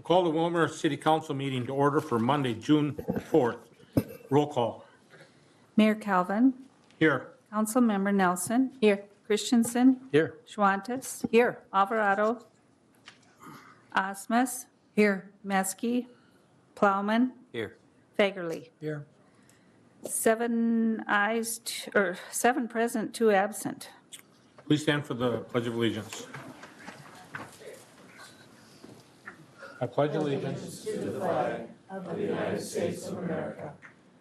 Call the Willmar City Council meeting to order for Monday, June 4th. Roll call. Mayor Calvin. Here. Councilmember Nelson. Here. Christensen. Here. Schwantes. Here. Alvarado. Osmus. Here. Meske. Plowman. Here. Fagerly. Here. 7 present, 2 absent. Please stand for the Pledge of Allegiance. I pledge allegiance to the flag of the United States of America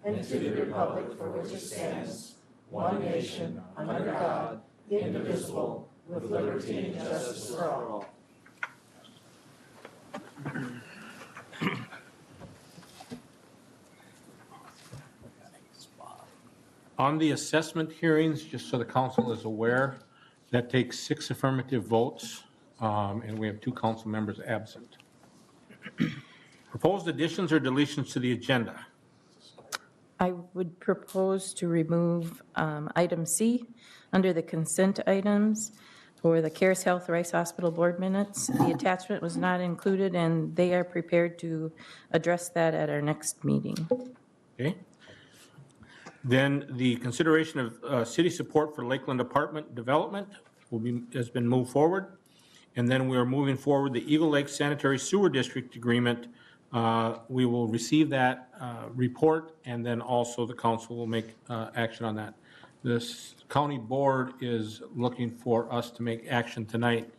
and to the republic for which it stands, one nation, under God, indivisible, with liberty and justice for all. On the assessment hearings, just so the council is aware, that takes 6 affirmative votes, and we have 2 council members absent. Proposed additions or deletions to the agenda? I would propose to remove item C under the consent items for the Cares Health Rice Hospital Board minutes. The attachment was not included, and they are prepared to address that at our next meeting. Okay. Then the consideration of city support for Lakeland apartment development has been moved forward. And then we are moving forward the Eagle Lake Sanitary Sewer District Agreement. We will receive that report, and then also the council will make action on that. This county board is looking for us to make action tonight,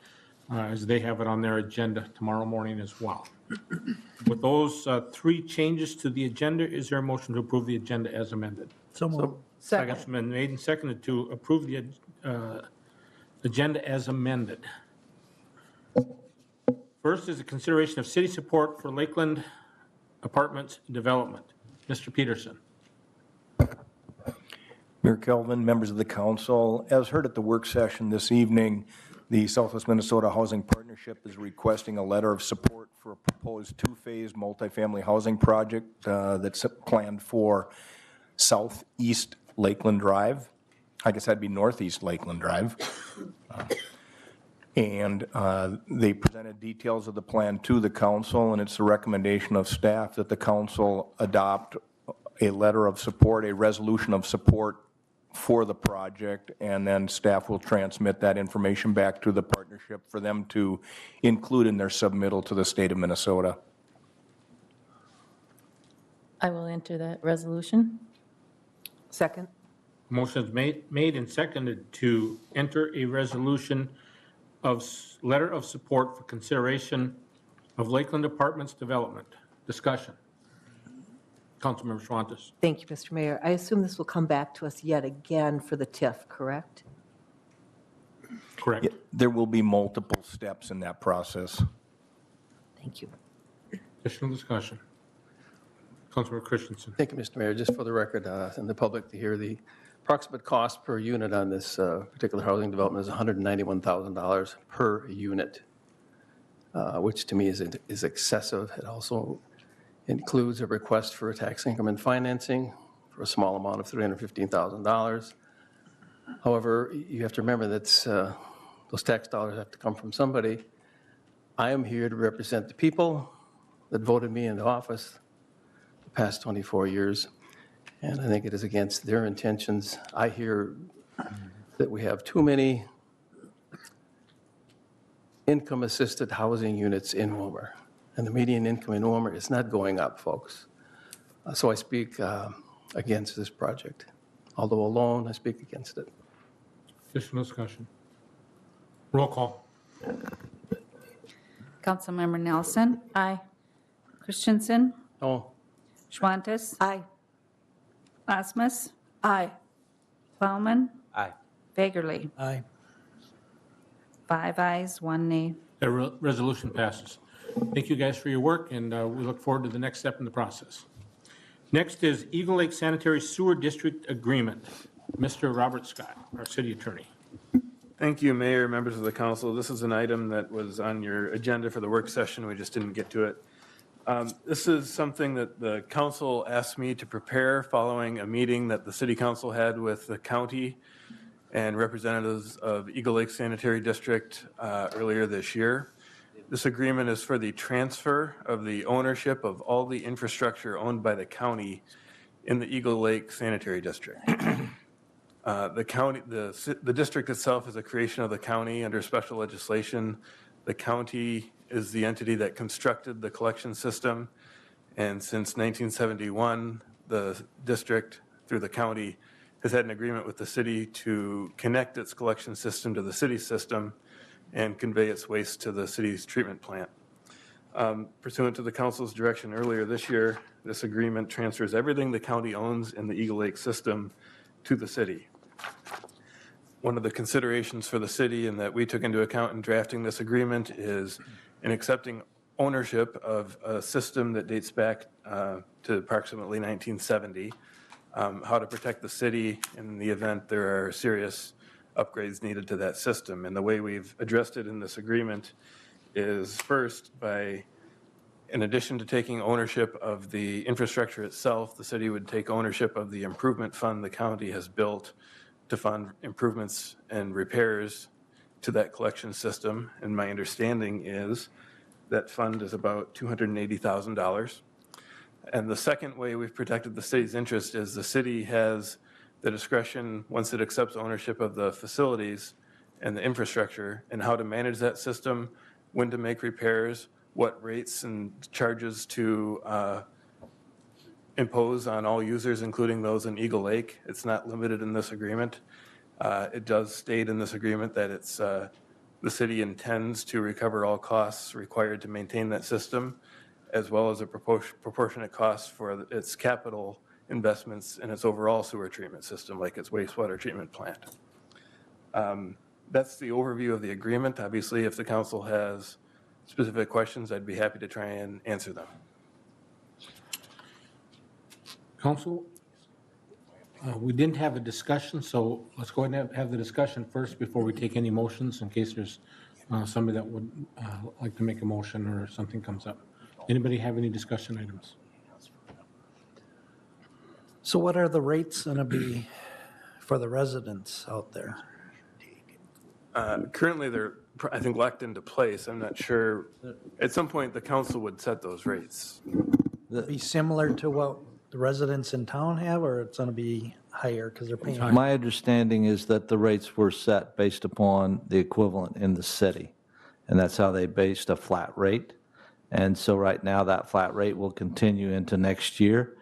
as they have it on their agenda tomorrow morning as well. With those 3 changes to the agenda, is there a motion to approve the agenda as amended? So moved. Second. Motion been made and seconded to approve the agenda as amended. First is a consideration of city support for Lakeland Apartments Development. Mr. Peterson. Mayor Kelvin, members of the council, as heard at the work session this evening, the Southwest Minnesota Housing Partnership is requesting a letter of support for a proposed 2-phase multifamily housing project that's planned for southeast Lakeland Drive. I guess that'd be northeast Lakeland Drive. And they presented details of the plan to the council, and it's the recommendation of staff that the council adopt a letter of support, a resolution of support for the project, and then staff will transmit that information back to the partnership for them to include in their submittal to the state of Minnesota. I will enter that resolution. Second. Motion is made and seconded to enter a resolution of letter of support for consideration of Lakeland Apartments Development. Discussion. Councilmember Schwantes. Thank you, Mr. Mayor. I assume this will come back to us yet again for the TIF, correct? Correct. Yeah, there will be multiple steps in that process. Thank you. Additional discussion. Councilmember Christensen. Thank you, Mr. Mayor. Just for the record and the public to hear, the approximate cost per unit on this particular housing development is $191,000 per unit, which to me is excessive. It also includes a request for a tax increment financing for a small amount of $315,000. However, you have to remember that those tax dollars have to come from somebody. I am here to represent the people that voted me into office the past 24 years. And I think it is against their intentions. I hear that we have too many income-assisted housing units in Willmar, and the median income in Willmar is not going up, folks. So I speak against this project. Although alone, I speak against it. Additional discussion. Roll call. Councilmember Nelson. Aye. Christensen. No. Schwantes. Aye. Osmus. Aye. Plowman. Aye. Fagerly. Aye. 5 ayes, 1 nay. The resolution passes. Thank you guys for your work, and we look forward to the next step in the process. Next is Eagle Lake Sanitary Sewer District Agreement. Mr. Robert Scott, our city attorney. Thank you, Mayor, members of the council. This is an item that was on your agenda for the work session. We just didn't get to it. This is something that the council asked me to prepare following a meeting that the city council had with the county and representatives of Eagle Lake Sanitary District earlier this year. This agreement is for the transfer of the ownership of all the infrastructure owned by the county in the Eagle Lake Sanitary District. The county, the district itself is a creation of the county under special legislation. The county is the entity that constructed the collection system, and since 1971, the district, through the county, has had an agreement with the city to connect its collection system to the city system and convey its waste to the city's treatment plant. Pursuant to the council's direction earlier this year, this agreement transfers everything the county owns in the Eagle Lake system to the city. One of the considerations for the city and that we took into account in drafting this agreement is in accepting ownership of a system that dates back to approximately 1970, how to protect the city in the event there are serious upgrades needed to that system. And the way we've addressed it in this agreement is first by, in addition to taking ownership of the infrastructure itself, the city would take ownership of the improvement fund the county has built to fund improvements and repairs to that collection system. And my understanding is that fund is about $280,000. And the second way we've protected the city's interest is the city has the discretion, once it accepts ownership of the facilities and the infrastructure, and how to manage that system, when to make repairs, what rates and charges to impose on all users, including those in Eagle Lake. It's not limited in this agreement. It does state in this agreement that it's the city intends to recover all costs required to maintain that system, as well as a proportionate cost for its capital investments in its overall sewer treatment system, like its wastewater treatment plant. That's the overview of the agreement. Obviously, if the council has specific questions, I'd be happy to try and answer them. Council, we didn't have a discussion, so let's go ahead and have the discussion first before we take any motions, in case there's somebody that would like to make a motion or something comes up. Anybody have any discussion items? So what are the rates going to be for the residents out there? Currently, they're, I think, locked into place. I'm not sure. At some point, the council would set those rates. Be similar to what the residents in town have, or it's going to be higher because they're paying? My understanding is that the rates were set based upon the equivalent in the city, and that's how they based a flat rate. And so right now, that flat rate will continue into next year.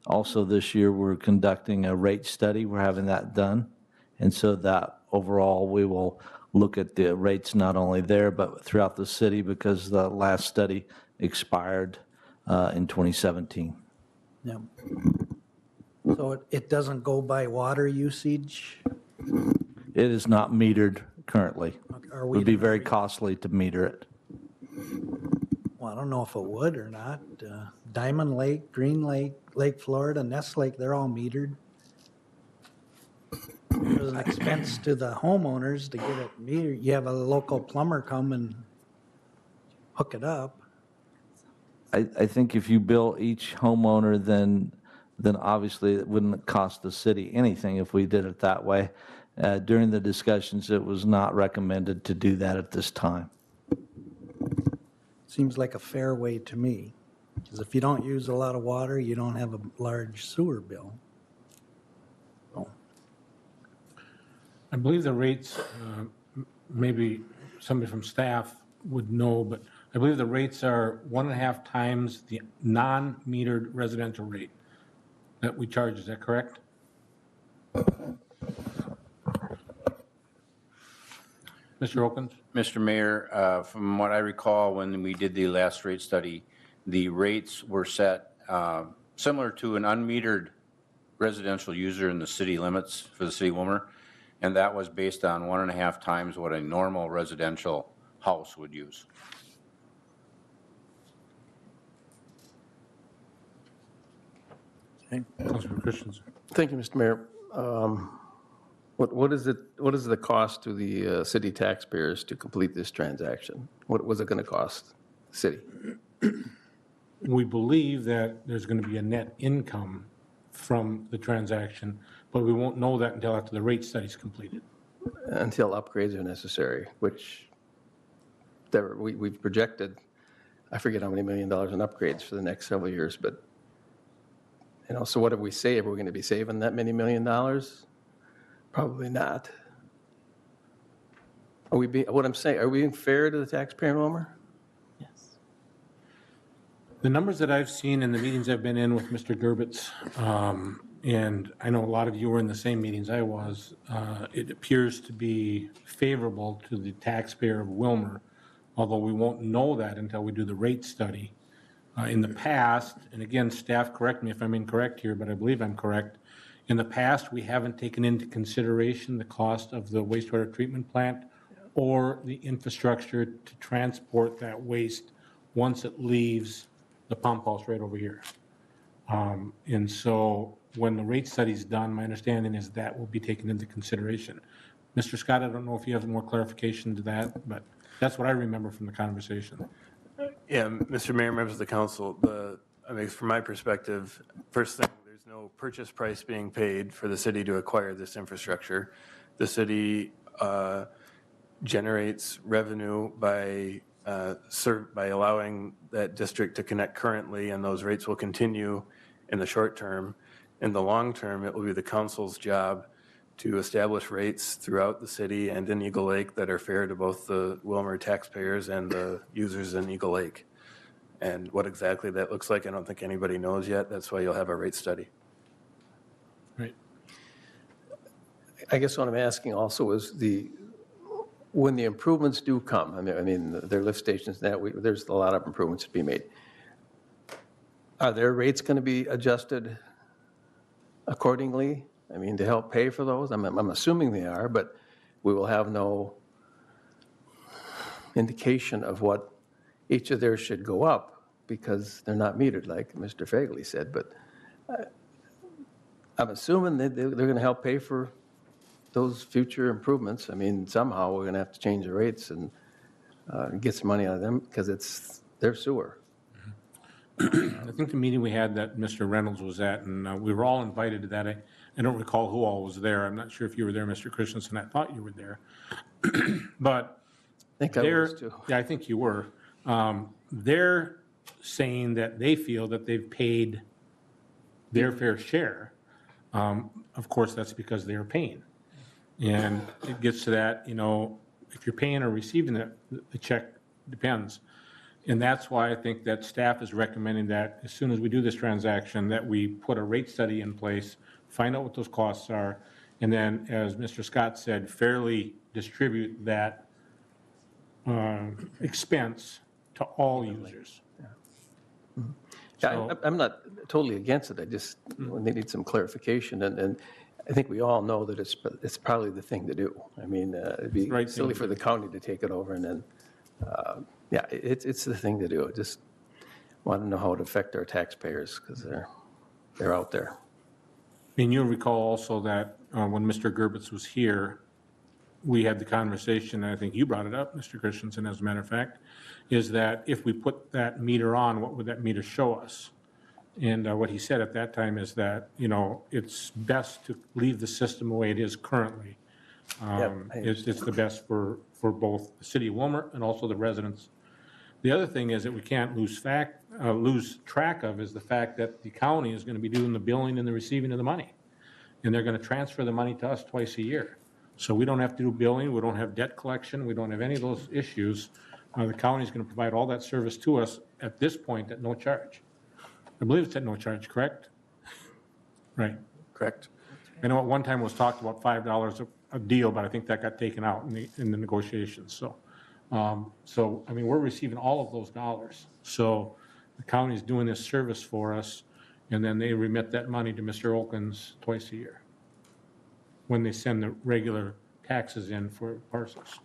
Also, this year, we're conducting a rate study. We're having that done. And so that overall, we will look at the rates not only there, but throughout the city, because the last study expired in 2017. Yeah. So it doesn't go by water usage? It is not metered currently. Are It we? would be very costly to meter it. Well, I don't know if it would or not. Diamond Lake, Green Lake, Lake Florida, Nest Lake, they're all metered. There's an expense to the homeowners to get it metered. You have a local plumber come and hook it up. I think if you bill each homeowner, then obviously it wouldn't cost the city anything if we did it that way. During the discussions, it was not recommended to do that at this time. Seems like a fair way to me. Because if you don't use a lot of water, you don't have a large sewer bill. I believe the rates, maybe somebody from staff would know, but I believe the rates are 1.5 times the non-metered residential rate that we charge. Is that correct? Mr. Okins? Mr. Mayor, from what I recall, when we did the last rate study, the rates were set similar to an unmetered residential user in the city limits for the city of Willmar, and that was based on 1.5 times what a normal residential house would use. Councilman Christensen. Thank you, Mr. Mayor. What is the cost to the city taxpayers to complete this transaction? What was it going to cost the city? We believe that there's going to be a net income from the transaction, but we won't know that until after the rate study is completed. Until upgrades are necessary, which we've projected, I forget how many $1 million in upgrades for the next several years, but, so what did we say? Are we going to be saving that many $1 million? Probably not. What I'm saying, are we being fair to the taxpayer, Willmar? Yes. The numbers that I've seen in the meetings I've been in with Mr. Gerbitz, and I know a lot of you were in the same meetings I was, it appears to be favorable to the taxpayer of Willmar, although we won't know that until we do the rate study. In the past, and again, staff, correct me if I'm incorrect here, but I believe I'm correct, in the past, we haven't taken into consideration the cost of the wastewater treatment plant or the infrastructure to transport that waste once it leaves the pump house right over here. And so when the rate study's done, my understanding is that will be taken into consideration. Mr. Scott, I don't know if you have more clarification to that, but that's what I remember from the conversation. Yeah, Mr. Mayor, members of the council, from my perspective, first thing, there's no purchase price being paid for the city to acquire this infrastructure. The city generates revenue by allowing that district to connect currently, and those rates will continue in the short term. In the long term, it will be the council's job to establish rates throughout the city and in Eagle Lake that are fair to both the Willmar taxpayers and the users in Eagle Lake. And what exactly that looks like, I don't think anybody knows yet. That's why you'll have a rate study. Right. I guess what I'm asking also is when the improvements do come, I mean, there are lift stations that there's a lot of improvements to be made. Are their rates going to be adjusted accordingly? I mean, to help pay for those? I'm assuming they are, but we will have no indication of what each of theirs should go up because they're not metered, like Mr. Fagley said. But I'm assuming that they're going to help pay for those future improvements. I mean, somehow we're going to have to change the rates and get some money out of them because it's their sewer. I think the meeting we had that Mr. Reynolds was at, and we were all invited to that. I don't recall who all was there. I'm not sure if you were there, Mr. Christensen. I thought you were there. But I think I was too. Yeah, I think you were. They're saying that they feel that they've paid their fair share. Of course, that's because they're paying. And it gets to that, if you're paying or receiving it, the check depends. And that's why I think that staff is recommending that as soon as we do this transaction, that we put a rate study in place, find out what those costs are, and then, as Mr. Scott said, fairly distribute that expense to all users. Yeah, I'm not totally against it. I just they need some clarification, and I think we all know that it's probably the thing to do. I mean, it'd be silly for the county to take it over, and then, it's the thing to do. I just want to know how it affect our taxpayers because they're out there. And you'll recall also that when Mr. Gerbitz was here, we had the conversation, and I think you brought it up, Mr. Christensen, as a matter of fact, is that if we put that meter on, what would that meter show us? And what he said at that time is that, it's best to leave the system the way it is currently. It's the best for both the city of Willmar and also the residents. The other thing is that we can't lose track of is the fact that the county is going to be doing the billing and the receiving of the money. And they're going to transfer the money to us twice a year. So we don't have to do billing, we don't have debt collection, we don't have any of those issues. The county is going to provide all that service to us at this point at no charge. I believe it's at no charge, correct? Right. Correct. I know at one time it was talked about $5 a deal, but I think that got taken out in the negotiations. So, I mean, we're receiving all of those dollars. So the county is doing this service for us, and then they remit that money to Mr. Olkins twice a year when they send the regular taxes in for parcels.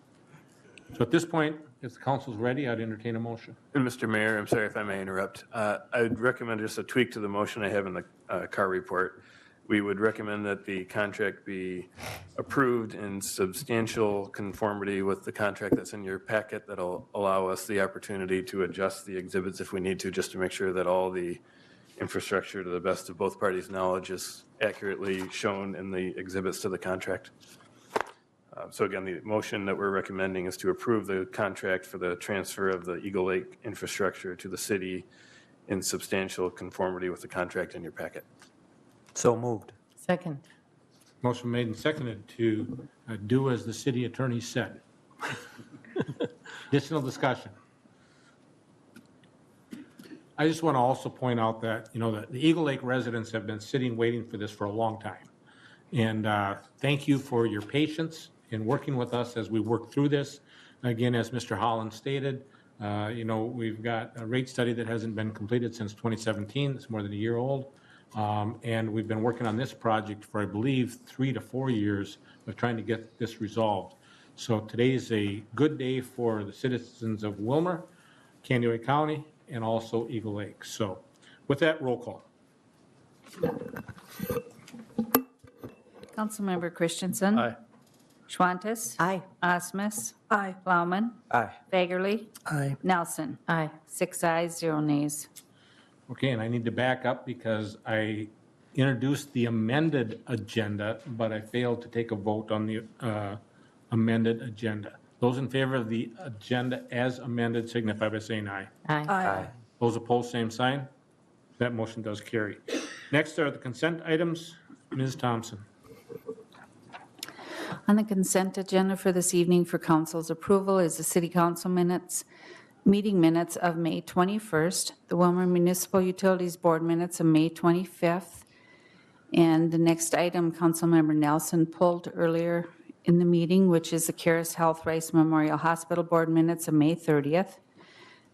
So at this point, if the council's ready, I'd entertain a motion. And Mr. Mayor, I'm sorry if I may interrupt. I would recommend just a tweak to the motion I have in the CAR report. We would recommend that the contract be approved in substantial conformity with the contract that's in your packet that'll allow us the opportunity to adjust the exhibits if we need to, just to make sure that all the infrastructure, to the best of both parties' knowledge, is accurately shown in the exhibits to the contract. So again, the motion that we're recommending is to approve the contract for the transfer of the Eagle Lake infrastructure to the city in substantial conformity with the contract in your packet. So moved. Second. Motion made and seconded to do as the city attorney said. Additional discussion. I just want to also point out that, the Eagle Lake residents have been sitting, waiting for this for a long time. And thank you for your patience in working with us as we work through this. Again, as Mr. Holland stated, we've got a rate study that hasn't been completed since 2017. It's more than a year old. And we've been working on this project for, I believe, 3 to 4 years of trying to get this resolved. So today is a good day for the citizens of Willmar, Candioi County, and also Eagle Lake. So with that, roll call. Councilmember Christensen. Aye. Schwantes. Aye. Osmus. Aye. Plowman. Aye. Fagerly. Aye. Nelson. Aye. 6 ayes, 0 nays. Okay, and I need to back up because I introduced the amended agenda, but I failed to take a vote on the amended agenda. Those in favor of the agenda as amended signify by saying aye. Aye. Those opposed, same sign. That motion does carry. Next are the consent items. Ms. Thompson. On the consent agenda for this evening for council's approval is the city council meeting minutes of May 21st, the Willmar Municipal Utilities Board minutes of May 25th, and the next item Councilmember Nelson pulled earlier in the meeting, which is the Caris Health Rice Memorial Hospital Board minutes of May 30th,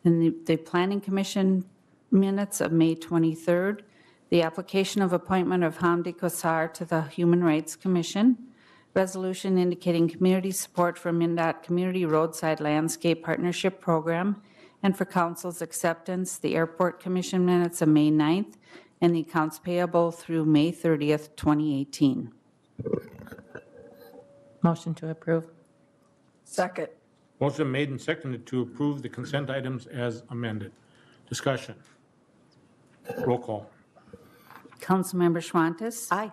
and the Planning Commission minutes of May 23rd, the application of appointment of Hamdi Kossar to the Human Rights Commission, resolution indicating community support for MnDOT Community Roadside Landscape Partnership Program, and for council's acceptance, the Airport Commission minutes of May 9th, and the accounts payable through May 30th, 2018. Motion to approve. Second. Motion made and seconded to approve the consent items as amended. Discussion. Roll call. Councilmember Schwantes. Aye.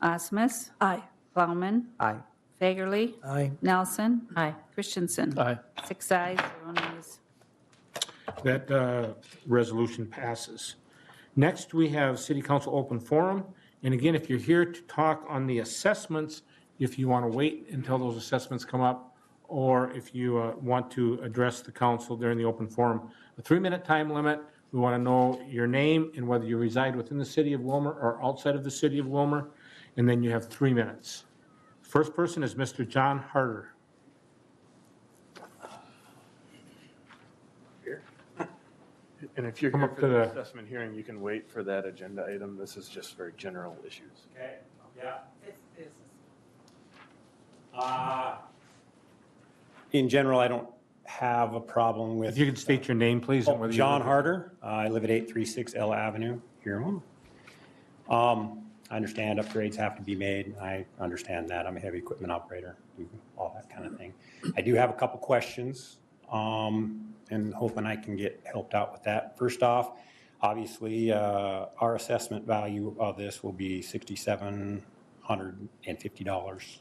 Osmus. Aye. Plowman. Aye. Fagerly. Aye. Nelson. Aye. Christensen. Aye. 6 ayes, 0 nays. That resolution passes. Next, we have City Council Open Forum. And again, if you're here to talk on the assessments, if you want to wait until those assessments come up, or if you want to address the council during the open forum, a 3-minute time limit. We want to know your name and whether you reside within the city of Willmar or outside of the city of Willmar, and then you have 3 minutes. First person is Mr. John Harder. And if you're Come here up for to the the- assessment hearing, you can wait for that agenda item. This is just very general issues. Okay, yeah. In general, I don't have a problem with. If you could state your name, please. and whether you John live- Harder. I live at 836 L Avenue here in Willmar. I understand upgrades have to be made. I understand that. I'm a heavy equipment operator, do all that kind of thing. I do have a couple questions, and hoping I can get helped out with that. First off, obviously, our assessment value of this will be $6,750.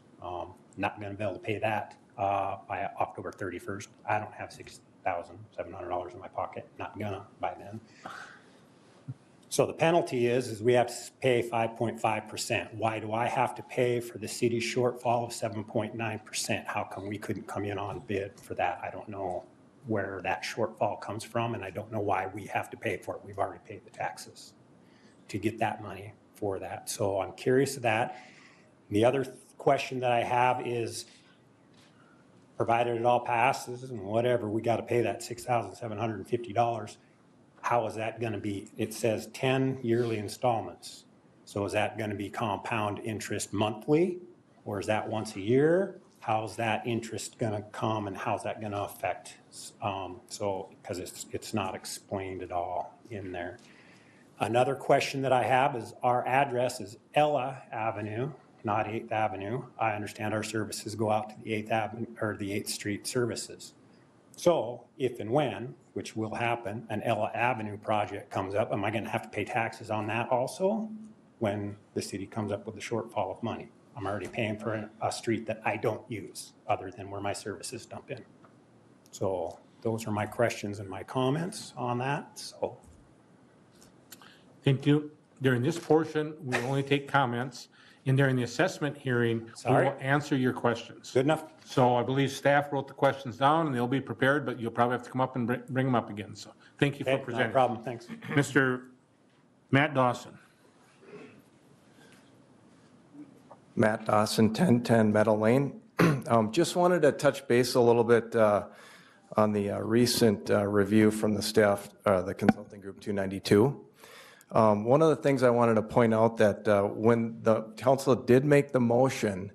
Not going to be able to pay that by October 31st. I don't have $6,700 in my pocket. Not gonna by then. So the penalty is we have to pay 5.5%. Why do I have to pay for the city's shortfall of 7.9%? How come we couldn't come in on bid for that? I don't know where that shortfall comes from, and I don't know why we have to pay for it. We've already paid the taxes to get that money for that. So I'm curious of that. The other question that I have is, provided it all passes and whatever, we got to pay that $6,750. How is that going to be? It says 10 yearly installments. So is that going to be compound interest monthly, or is that once a year? How's that interest going to come, and how's that going to affect? Because it's not explained at all in there. Another question that I have is, our address is Ella Avenue, not 8th Avenue. I understand our services go out to the 8th Avenue or the 8th Street services. So if and when, which will happen, an Ella Avenue project comes up, am I going to have to pay taxes on that also when the city comes up with a shortfall of money? I'm already paying for a street that I don't use, other than where my services dump in. So those are my questions and my comments on that, so. Thank you. During this portion, we only take comments, and during the assessment hearing, we Sorry? will answer your questions. Good enough? So I believe staff wrote the questions down, and they'll be prepared, but you'll probably have to come up and bring them up again. So thank you for Okay, not a presenting. problem, thanks. Mr. Matt Dawson. Matt Dawson, 1010 Meadow Lane. Just wanted to touch base a little bit on the recent review from the staff, the consulting group 292. One of the things I wanted to point out that when the council did make the motion,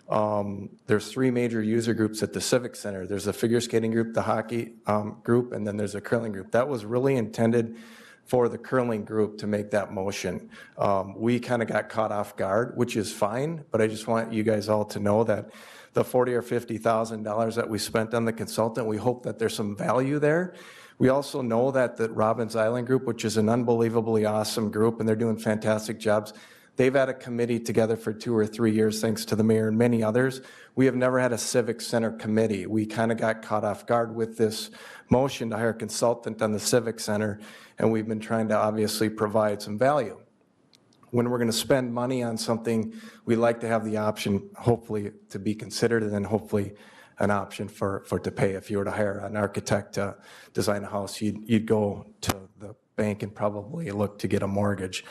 there's three major user groups at the Civic Center. There's a figure skating group, the hockey group, and then there's a curling group. That was really intended for the curling group to make that motion. We kind of got caught off guard, which is fine, but I just want you guys all to know that the $40,000 or $50,000 that we spent on the consultant, we hope that there's some value there. We also know that the Robbins Island group, which is an unbelievably awesome group, and they're doing fantastic jobs, they've had a committee together for 2 or 3 years, thanks to the mayor and many others. We have never had a civic center committee. We kind of got caught off guard with this motion to hire a consultant on the civic center, and we've been trying to obviously provide some value. When we're going to spend money on something, we like to have the option, hopefully, to be considered, and then hopefully an option for to pay. If you were to hire an architect to design a house, you'd go to the bank and probably look to get a mortgage.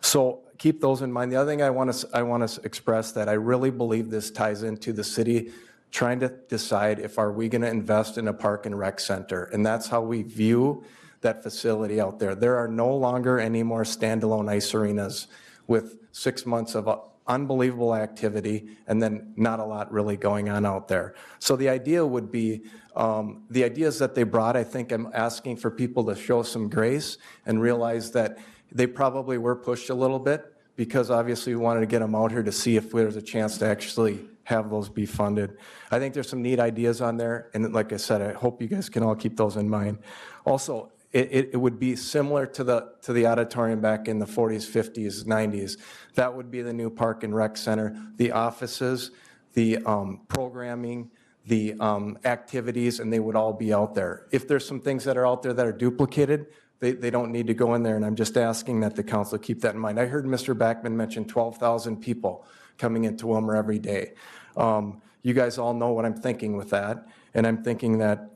So keep those in mind. The other thing I want to express that I really believe this ties into the city trying to decide if are we going to invest in a park and rec center, and that's how we view that facility out there. There are no longer any more standalone ice arenas with 6 months of unbelievable activity and then not a lot really going on out there. So the idea would be, the ideas that they brought, I think I'm asking for people to show some grace and realize that they probably were pushed a little bit, because obviously we wanted to get them out here to see if there's a chance to actually have those be funded. I think there's some neat ideas on there, and like I said, I hope you guys can all keep those in mind. Also, it would be similar to the auditorium back in the 40s, 50s, 90s. That would be the new park and rec center. The offices, the programming, the activities, and they would all be out there. If there's some things that are out there that are duplicated, they don't need to go in there, and I'm just asking that the council keep that in mind. I heard Mr. Backman mention 12,000 people coming into Willmar every day. You guys all know what I'm thinking with that, and I'm thinking that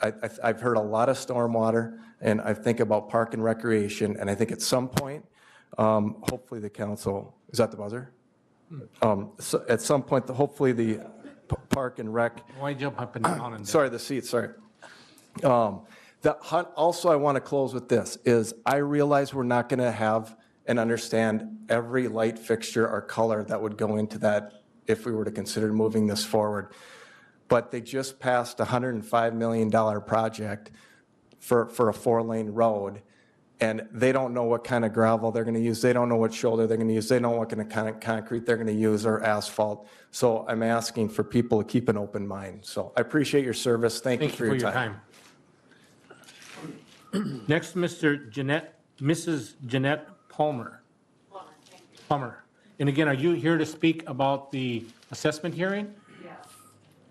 I've heard a lot of stormwater, and I think about park and recreation, and I think at some point, hopefully the council, is that the buzzer? So at some point, hopefully the park and rec. Why jump up and down and Sorry, the seats, sorry. Also, I want to close with this, is I realize we're not going to have and understand every light fixture or color that would go into that if we were to consider moving this forward. But they just passed a $105 million project for a 4-lane road, and they don't know what kind of gravel they're going to use. They don't know what shoulder they're going to use. They don't know what kind of concrete they're going to use or asphalt. So I'm asking for people to keep an open mind. So I appreciate your service. Thank you for your time. Next, Mrs. Jeanette Palmer. Palmer. And again, are you here to speak about the assessment hearing? Yes.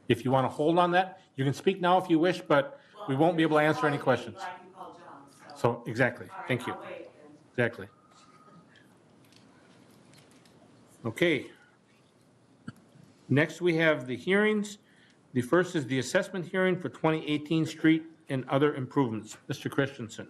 If you want to hold on that, you can speak now if you wish, but we won't be able to answer any questions. I can call John, So, exactly. Thank you. I'll wait then. Exactly. Okay. Next, we have the hearings. The first is the assessment hearing for 2018 street and other improvements. Mr. Christensen.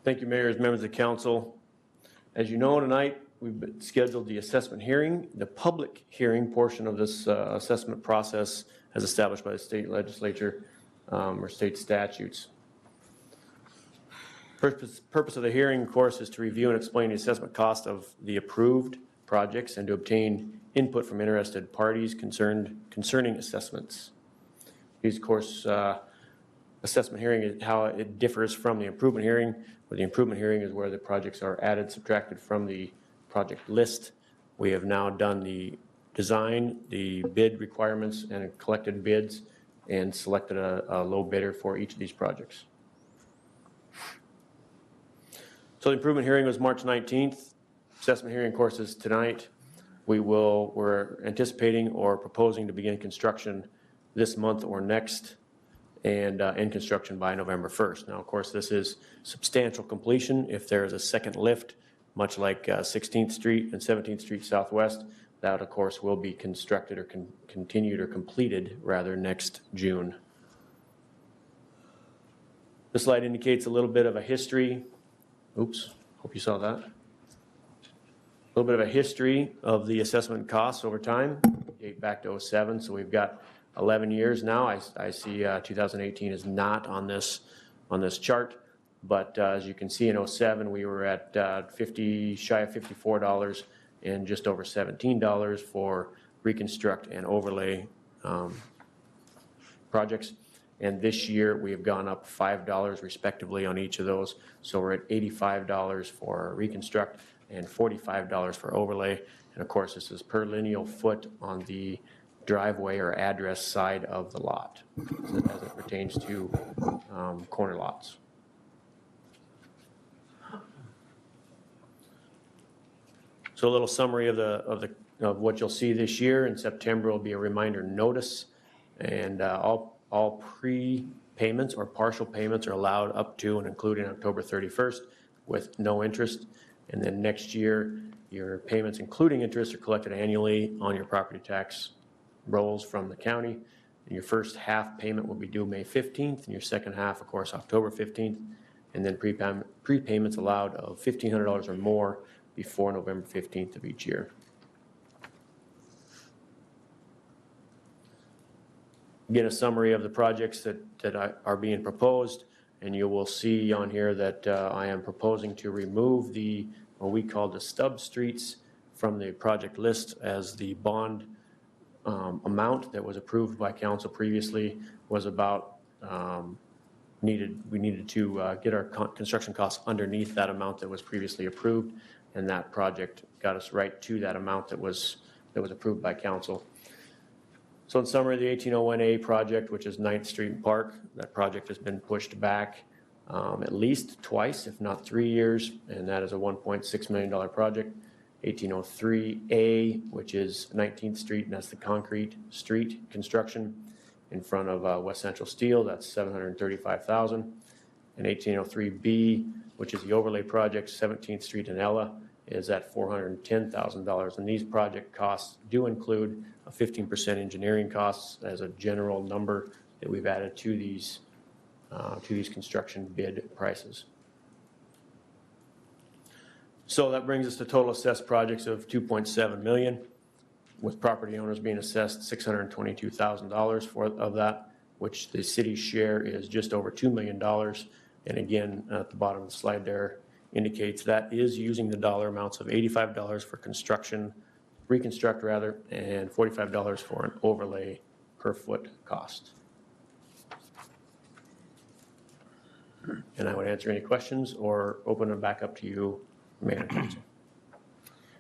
Thank you, Mayor, as members of council. As you know, tonight, we've scheduled the assessment hearing. The public hearing portion of this assessment process as established by the state legislature or state statutes. Purpose of the hearing, of course, is to review and explain the assessment cost of the approved projects and to obtain input from interested parties concerning assessments. These, of course, assessment hearing is how it differs from the improvement hearing, where the improvement hearing is where the projects are added, subtracted from the project list. We have now done the design, the bid requirements, and collected bids, and selected a low bidder for each of these projects. So the improvement hearing was March 19th. Assessment hearing, of course, is tonight. We're anticipating or proposing to begin construction this month or next, and end construction by November 1st. Now, of course, this is substantial completion. If there is a second lift, much like 16th Street and 17th Street Southwest, that, of course, will be constructed or continued or completed, rather, next June. This slide indicates a little bit of a history. Oops, hope you saw that. A little bit of a history of the assessment costs over time, date back to 07, so we've got 11 years now. I see 2018 is not on this chart, but as you can see in 07, we were at shy of $54 and just over $17 for reconstruct and overlay projects. And this year, we have gone up $5 respectively on each of those. So we're at $85 for reconstruct and $45 for overlay. And of course, this is per lineal foot on the driveway or address side of the lot, as it pertains to corner lots. So a little summary of what you'll see this year. In September will be a reminder notice, and all pre-payments or partial payments are allowed up to and including October 31st with no interest. And then next year, your payments including interest are collected annually on your property tax rolls from the county. And your first half payment will be due May 15th, and your second half, of course, October 15th. And then prepayments allowed of $1,500 or more before November 15th of each year. Again, a summary of the projects that are being proposed, and you will see on here that I am proposing to remove what we call the stub streets from the project list, as the bond amount that was approved by council previously was about we needed to get our construction costs underneath that amount that was previously approved, and that project got us right to that amount that was approved by council. So in summary, the 1801A project, which is 9th Street and Park, that project has been pushed back at least twice, if not 3 years, and that is a $1.6 million project. 1803A, which is 19th Street, and that's the concrete street construction in front of West Central Steel, that's $735,000. And 1803B, which is the overlay project, 17th Street and Ella, is at $410,000. And these project costs do include a 15% engineering costs as a general number that we've added to these construction bid prices. So that brings us to total assessed projects of $2.7 million, with property owners being assessed $622,000 of that, which the city's share is just over $2 million. And again, at the bottom of the slide there indicates that is using the dollar amounts of $85 for construction, reconstruct rather, and $45 for an overlay per foot cost. And I would answer any questions or open it back up to you, Mayor and Council.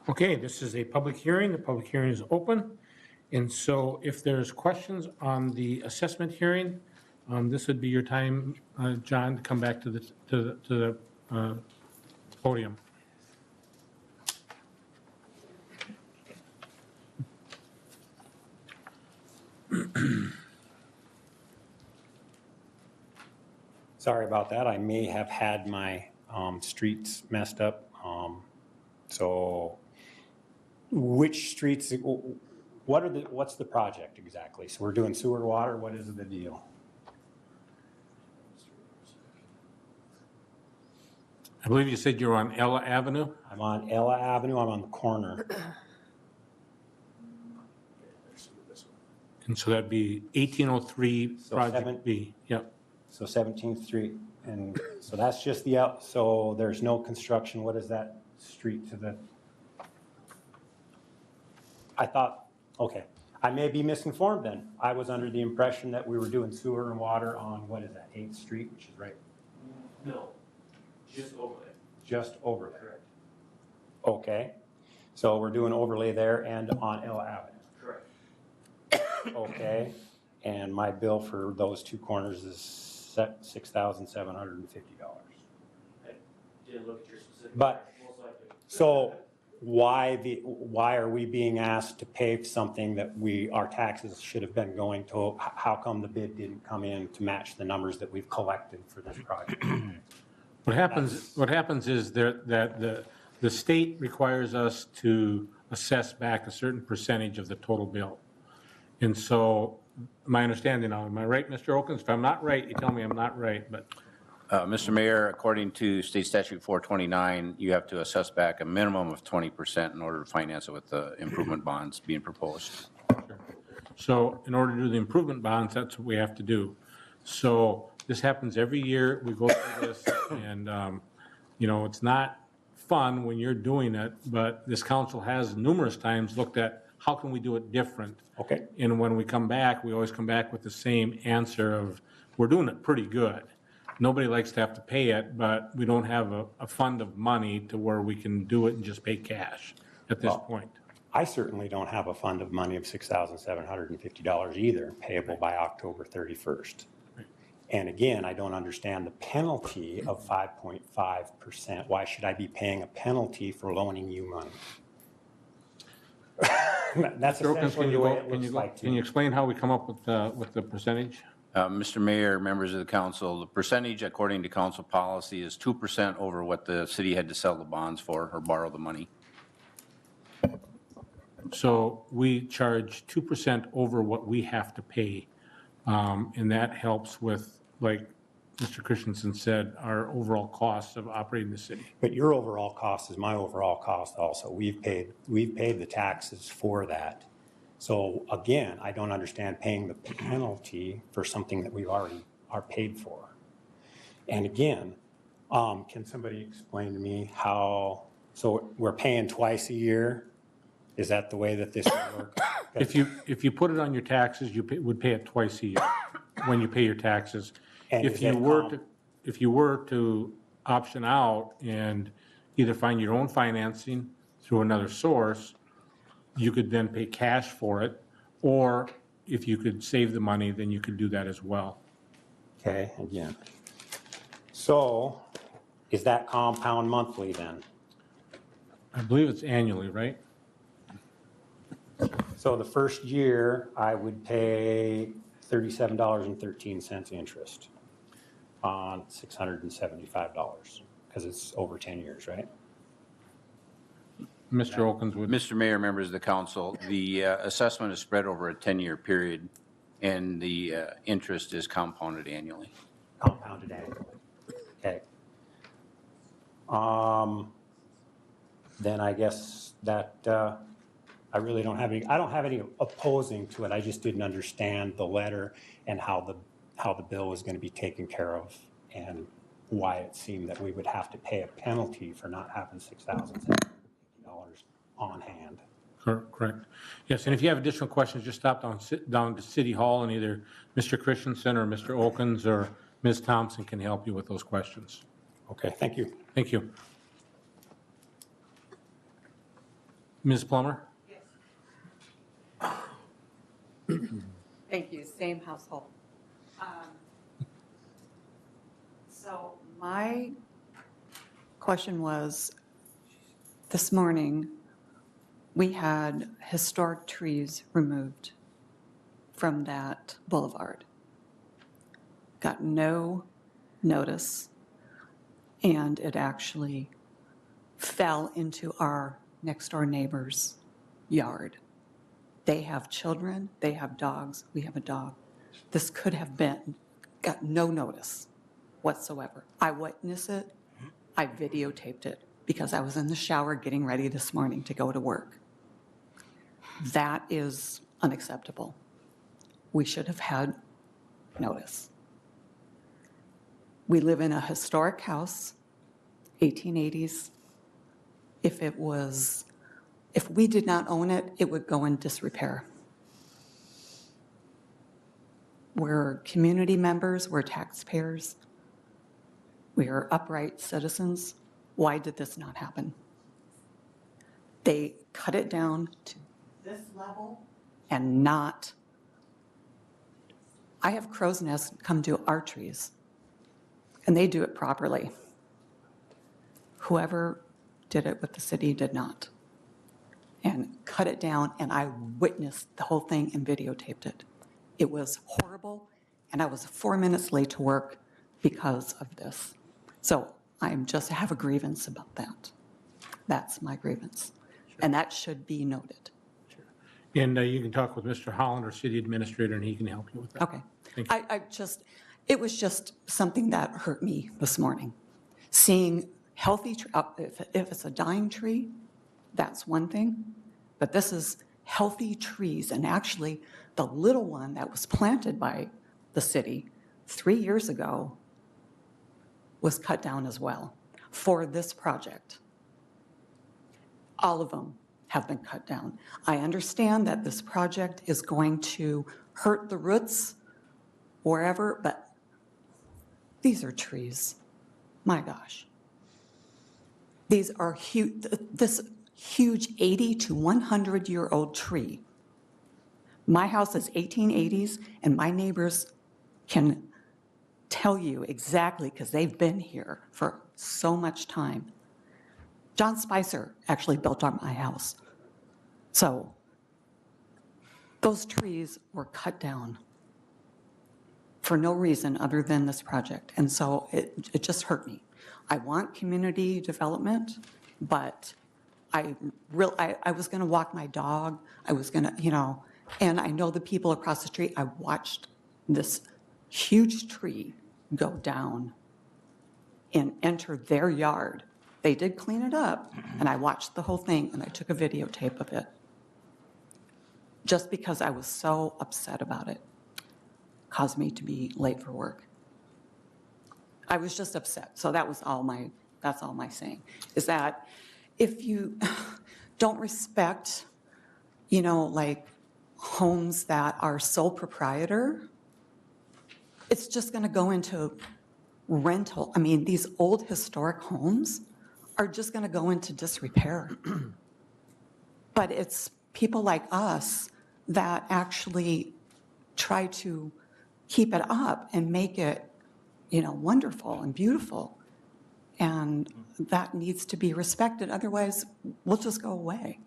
Okay, this is a public hearing. The public hearing is open. And so if there's questions on the assessment hearing, this would be your time, John, to come back to the podium. Sorry about that. I may have had my streets messed up. So which streets, what's the project exactly? So we're doing sewer, water, what is the deal? I believe you said you're on Ella Avenue? I'm on Ella Avenue, I'm on the corner. And so that'd be 1803 So Project B. Yep. So 17th Street, and so that's just so there's no construction, what is that street to the? I thought, okay, I may be misinformed then. I was under the impression that we were doing sewer and water on, what is that, 8th Street, which is right? No, just over it. Just over there. Okay, so we're doing overlay there and on Ella Avenue. Correct. Okay, and my bill for those two corners is $6,750. Didn't look at your specific. But, so why are we being asked to pay something that our taxes should have been going to? How come the bid didn't come in to match the numbers that we've collected for this project? What happens is that the state requires us to assess back a certain percentage of the total bill. And so, my understanding now, am I right, Mr. Okins? If I'm not right, you tell me I'm not right, but. Mr. Mayor, according to State Statute 429, you have to assess back a minimum of 20% in order to finance it with the improvement bonds being proposed. So in order to do the improvement bonds, that's what we have to do. So this happens every year. We go through this and, it's not fun when you're doing it, but this council has numerous times looked at how can we do it different? Okay. And when we come back, we always come back with the same answer of, we're doing it pretty good. Nobody likes to have to pay it, but we don't have a fund of money to where we can do it and just pay cash at this point. I certainly don't have a fund of money of $6,750 either, payable by October 31st. And again, I don't understand the penalty of 5.5%. Why should I be paying a penalty for loaning you money? That's essentially the way it looks like to Can you me. explain how we come up with the percentage? Mr. Mayor, members of the council, the percentage according to council policy is 2% over what the city had to sell the bonds for or borrow the money. So we charge 2% over what we have to pay. And that helps with, like Mr. Christensen said, our overall costs of operating the city. But your overall cost is my overall cost also. We've paid the taxes for that. So again, I don't understand paying the penalty for something that we already are paid for. And again, can somebody explain to me how, so we're paying twice a year? Is that the way that this would work? If you put it on your taxes, you would pay it twice a year when you pay your taxes. And If you were to option out and either find your own financing through another source, you could then pay cash for it, or if you could save the money, then you could do that as well. Okay, again. So is that compound monthly then? I believe it's annually, right? So the first year, I would pay $37.13 interest on $675, because it's over 10 years, right? Mr. Okins would. Mr. Mayor, members of the council, the assessment is spread over a 10-year period, and the interest is compounded annually. Compounded annually. Okay. Then I guess that I really don't have any, I don't have any opposing to it. I just didn't understand the letter and how the bill was going to be taken care of and why it seemed that we would have to pay a penalty for not having $6,750 on hand. Correct. Yes, and if you have additional questions, just stop down to City Hall, and either Mr. Christensen or Mr. Okins or Ms. Thompson can help you with those questions. Okay, thank you. Thank you. Ms. Plummer? Thank you, same household. So my question was, this morning, we had historic trees removed from that boulevard. Got no notice, and it actually fell into our next-door neighbor's yard. They have children, they have dogs, we have a dog. This could have got no notice whatsoever. I witnessed it, I videotaped it, because I was in the shower getting ready this morning to go to work. That is unacceptable. we should have had notice. We live in a historic house, 1880s. If we did not own it, it would go in disrepair. We're community members, we're taxpayers, we are upright citizens. Why did this not happen? They cut it down to this level and not. I have crow's nests come to our trees, and they do it properly. Whoever did it with the city did not. And cut it down, and I witnessed the whole thing and videotaped it. It was horrible, and I was 4 minutes late to work because of this. So I just have a grievance about that. That's my grievance. And that should be noted. And you can talk with Mr. Holland, our city administrator, and he can help you with that. Okay. Thank you. It was just something that hurt me this morning. Seeing healthy, if it's a dying tree, that's one thing. But this is healthy trees. And actually, the little one that was planted by the city 3 years ago was cut down as well for this project. All of them have been cut down. I understand that this project is going to hurt the roots wherever, but these are trees. My gosh. These are huge, this huge 80 to 100-year-old tree. My house is 1880s, and my neighbors can tell you exactly, because they've been here for so much time. John Spicer actually built on my house. So those trees were cut down for no reason other than this project. And so it just hurt me. I want community development, but I was going to walk my dog. I was going to, and I know the people across the street. I watched this huge tree go down and enter their yard. They did clean it up, and I watched the whole thing, and I took a videotape of it. Just because I was so upset about it, caused me to be late for work. I was just upset. So that's all my saying, is that if you don't respect, like homes that are sole proprietor, it's just going to go into rental. I mean, these old historic homes are just going to go into disrepair. But it's people like us that actually try to keep it up and make it, wonderful and beautiful. And that needs to be respected. Otherwise, we'll just go away.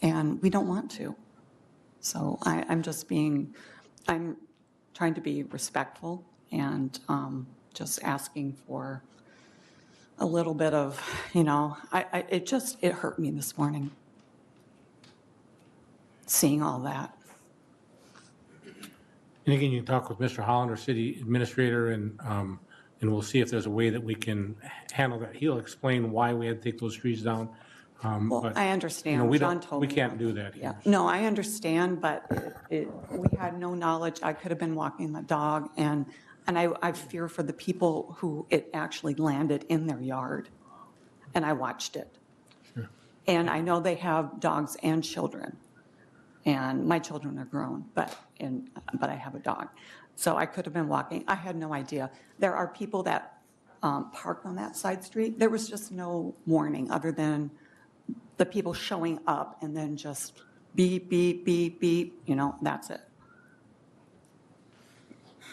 And we don't want to. So I'm trying to be respectful and just asking for a little bit of, it hurt me this morning, seeing all that. And again, you can talk with Mr. Holland, our city administrator, and we'll see if there's a way that we can handle that. He'll explain why we had to take those trees down. Well, but, I understand. John told me. We can't that. do that Yeah. here. No, I understand, but we had no knowledge. I could have been walking my dog, and I fear for the people who it actually landed in their yard, and I watched it. Sure. And I know they have dogs and children, and my children are grown, but I have a dog. So I could have been walking. I had no idea. There are people that park on that side street. There was just no warning other than the people showing up and then just beep, beep, beep, beep, that's it.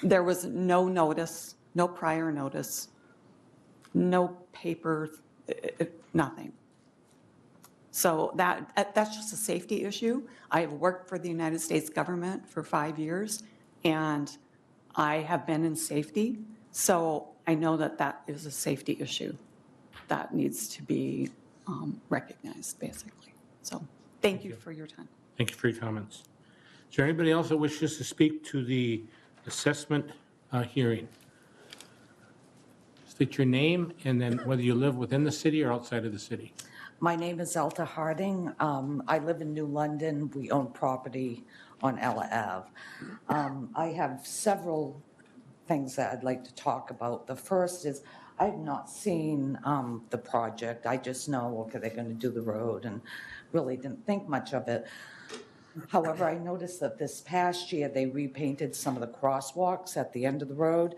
There was no notice, no prior notice, no paper, nothing. So that's just a safety issue. I have worked for the United States government for 5 years, and I have been in safety. So I know that is a safety issue that needs to be recognized, basically. So thank you for your time. Thank you for your comments. Is there anybody else that wishes to speak to the assessment hearing? State your name and then whether you live within the city or outside of the city. My name is Elta Harding. I live in New London. We own property on Ella Ave. I have several things that I'd like to talk about. The first is, I've not seen the project. I just know, okay, they're going to do the road, and really didn't think much of it. However, I noticed that this past year, they repainted some of the crosswalks at the end of the road,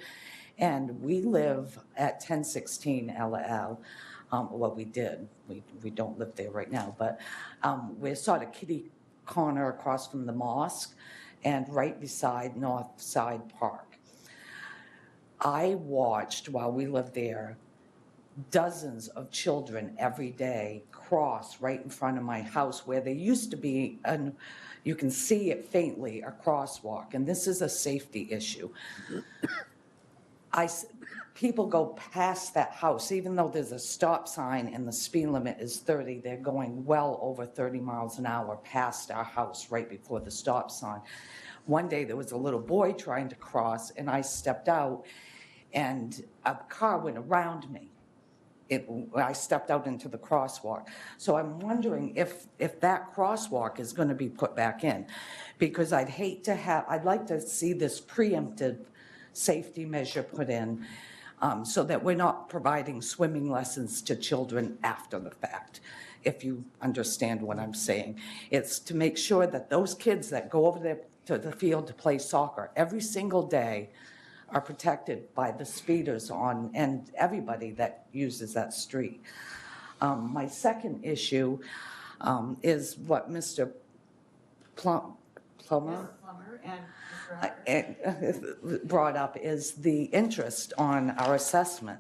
and we live at 1016 Ella Ave. Well, we did. We don't live there right now, but we're sort of kitty corner across from the mosque and right beside Northside Park. I watched, while we lived there, dozens of children every day cross right in front of my house where there used to be, and you can see it faintly, a crosswalk, and this is a safety issue. People go past that house, even though there's a stop sign and the speed limit is 30, they're going well over 30 miles an hour past our house right before the stop sign. One day there was a little boy trying to cross, and I stepped out, and a car went around me. I stepped out into the crosswalk. So I'm wondering if that crosswalk is going to be put back in, because I'd like to see this preemptive safety measure put in, so that we're not providing swimming lessons to children after the fact, if you understand what I'm saying. It's to make sure that those kids that go over there to the field to play soccer every single day are protected by the speeders on, and everybody that uses that street. My second issue is what Mr. Plummer brought up, is the interest on our assessment.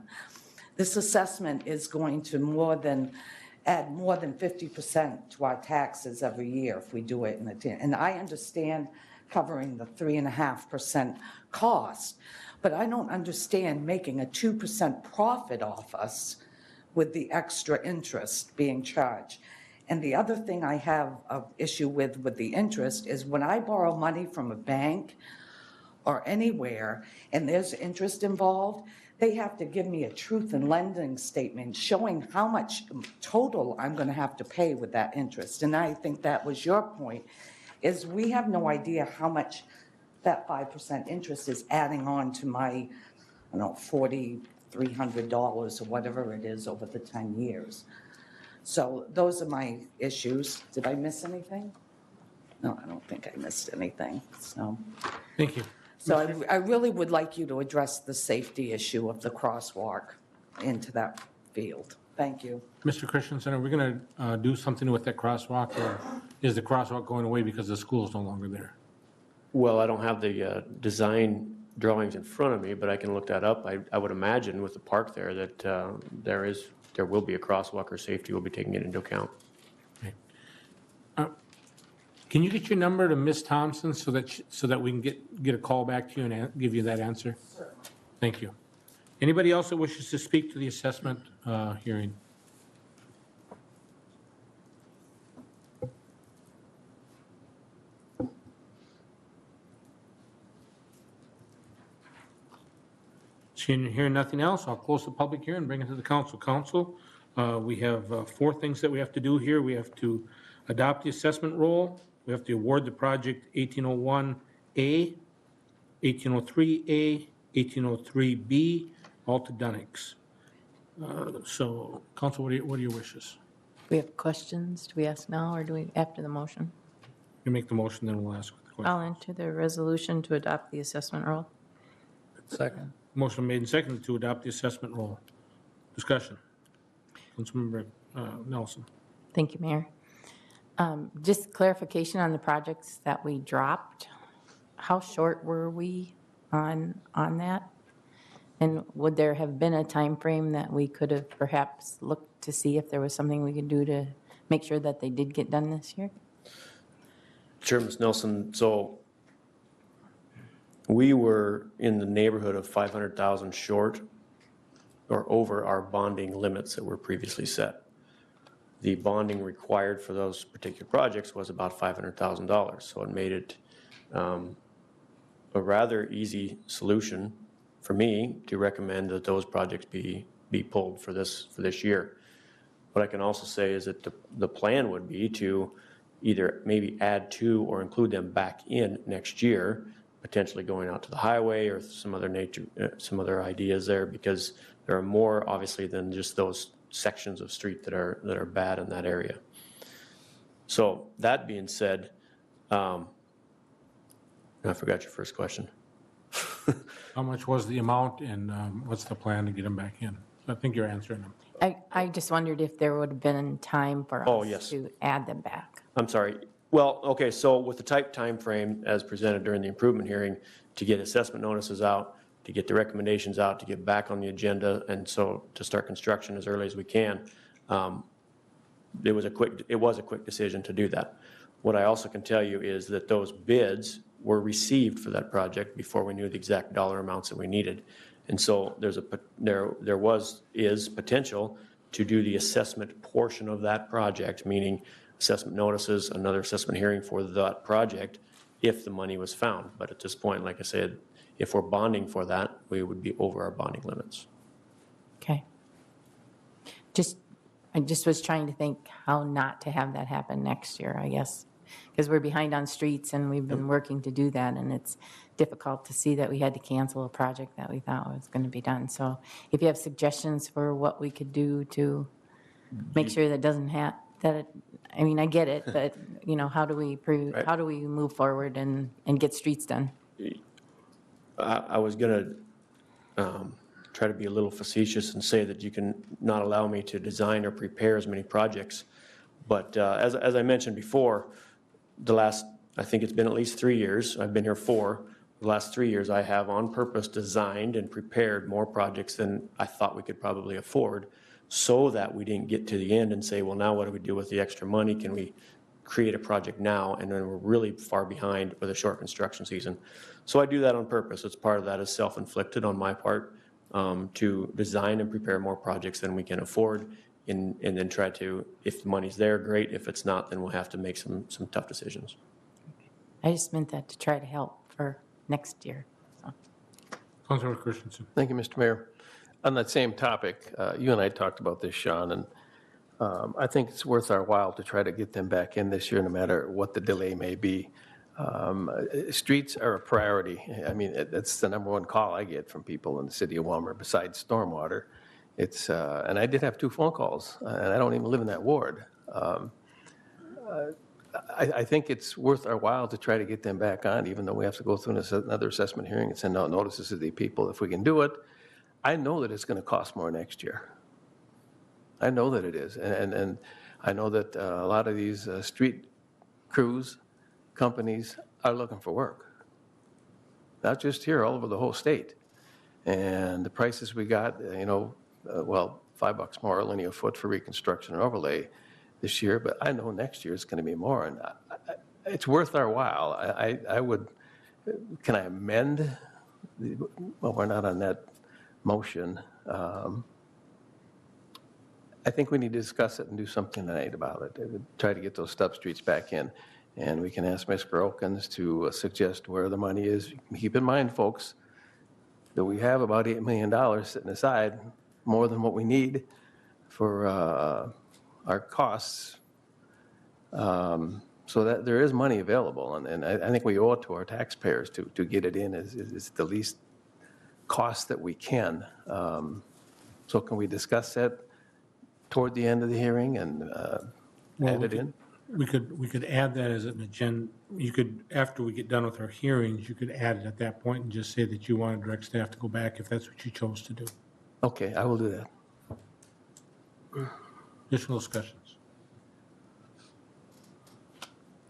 This assessment is going to add more than 50% to our taxes every year if we do it and I understand covering the 3.5% cost, but I don't understand making a 2% profit off us with the extra interest being charged. And the other thing I have an issue with the interest is when I borrow money from a bank or anywhere and there's interest involved, they have to give me a truth in lending statement showing how much total I'm going to have to pay with that interest. And I think that was your point, is we have no idea how much that 5% interest is adding on to my, $4,300 or whatever it is over the 10 years. So those are my issues. Did I miss anything? No, I don't think I missed anything. So. Thank you. So I really would like you to address the safety issue of the crosswalk into that field. Thank you. Mr. Christensen, are we going to do something with that crosswalk, or is the crosswalk going away because the school is no longer there? Well, I don't have the design drawings in front of me, but I can look that up. I would imagine with the park there that there will be a crosswalk, or safety will be taking it into account. Okay. Can you get your number to Ms. Thompson so that we can get a call back to you and give you that answer? Sure. Thank you. Anybody else that wishes to speak to the assessment hearing? Hearing nothing else, I'll close the public hearing and bring it to the council. Council, we have 4 things that we have to do here. We have to adopt the assessment roll. We have to award the project 1801A, 1803A, 1803B, all to Dunnix. So, council, what are your wishes? Do we have questions? Do we ask now, or do we after the motion? You make the motion, then we'll ask the question. I'll enter the resolution to adopt the assessment roll. Second. Motion made and seconded to adopt the assessment roll. Discussion. Councilmember Nelson. Thank you, Mayor. Just clarification on the projects that we dropped. How short were we on that? And would there have been a time frame that we could have perhaps looked to see if there was something we could do to make sure that they did get done this year? Sure, Ms. Nelson. So we were in the neighborhood of 500,000 short or over our bonding limits that were previously set. The bonding required for those particular projects was about $500,000. So it made it a rather easy solution for me to recommend that those projects be pulled for this year. What I can also say is that the plan would be to either maybe add to or include them back in next year, potentially going out to the highway or some other nature, some other ideas there, because there are more obviously than just those sections of street that are bad in that area. So that being said, I forgot your first question. How much was the amount, and what's the plan to get them back in? I think you're answering them. I just wondered if there would have been time for Oh, us yes. to add them back. I'm sorry. Well, okay, so with the type time frame as presented during the improvement hearing, to get assessment notices out, to get the recommendations out, to get back on the agenda, and so to start construction as early as we can, it was a quick decision to do that. What I also can tell you is that those bids were received for that project before we knew the exact dollar amounts that we needed. And so is potential to do the assessment portion of that project, meaning assessment notices, another assessment hearing for that project, if the money was found. But at this point, like I said, if we're bonding for that, we would be over our bonding limits. Okay. I just was trying to think how not to have that happen next year, I guess. Because we're behind on streets and we've been working to do that, and it's difficult to see that we had to cancel a project that we thought was going to be done. So if you have suggestions for what we could do to make sure that doesn't have, I mean, I get it, but, you know, how do we move forward and get streets done? I was going to try to be a little facetious and say that you can not allow me to design or prepare as many projects. But as I mentioned before, I think it's been at least 3 years, I've been here 4, the last 3 years I have on purpose designed and prepared more projects than I thought we could probably afford, so that we didn't get to the end and say, well, now what do we do with the extra money? Can we create a project now? And then we're really far behind with a short construction season. So I do that on purpose. It's part of that is self-inflicted on my part, to design and prepare more projects than we can afford. And then try to, if the money's there, great. If it's not, then we'll have to make some tough decisions. I just meant that to try to help for next year. So. Councilor Christensen. Thank you, Mr. Mayor. On that same topic, you and I talked about this, Sean, and I think it's worth our while to try to get them back in this year, no matter what the delay may be. Streets are a priority. I mean, that's the number one call I get from people in the city of Willmar besides stormwater. It's and I did have 2 phone calls, and I don't even live in that ward. I think it's worth our while to try to get them back on, even though we have to go through another assessment hearing and send out notices to the people. If we can do it, I know that it's going to cost more next year. I know that it is, and I know that a lot of these street crews, companies are looking for work. Not just here, all over the whole state. And the prices we got, well, $5 more a linear foot for reconstruction and overlay this year, but I know next year it's going to be more, and it's worth our while. I would, can I amend? Well, we're not on that motion. I think we need to discuss it and do something tonight about it. Try to get those stub streets back in, and we can ask Mr. Elkins to suggest where the money is. Keep in mind, folks, that we have about $8 million sitting aside, more than what we need for our costs. So that there is money available, and I think we owe it to our taxpayers to get it in as the least cost that we can. So can we discuss that toward the end of the hearing and add it in? We could add that as an agenda. You could, after we get done with our hearings, you could add it at that point and just say that you want to direct staff to go back if that's what you chose to do. Okay, I will do that. Additional discussions?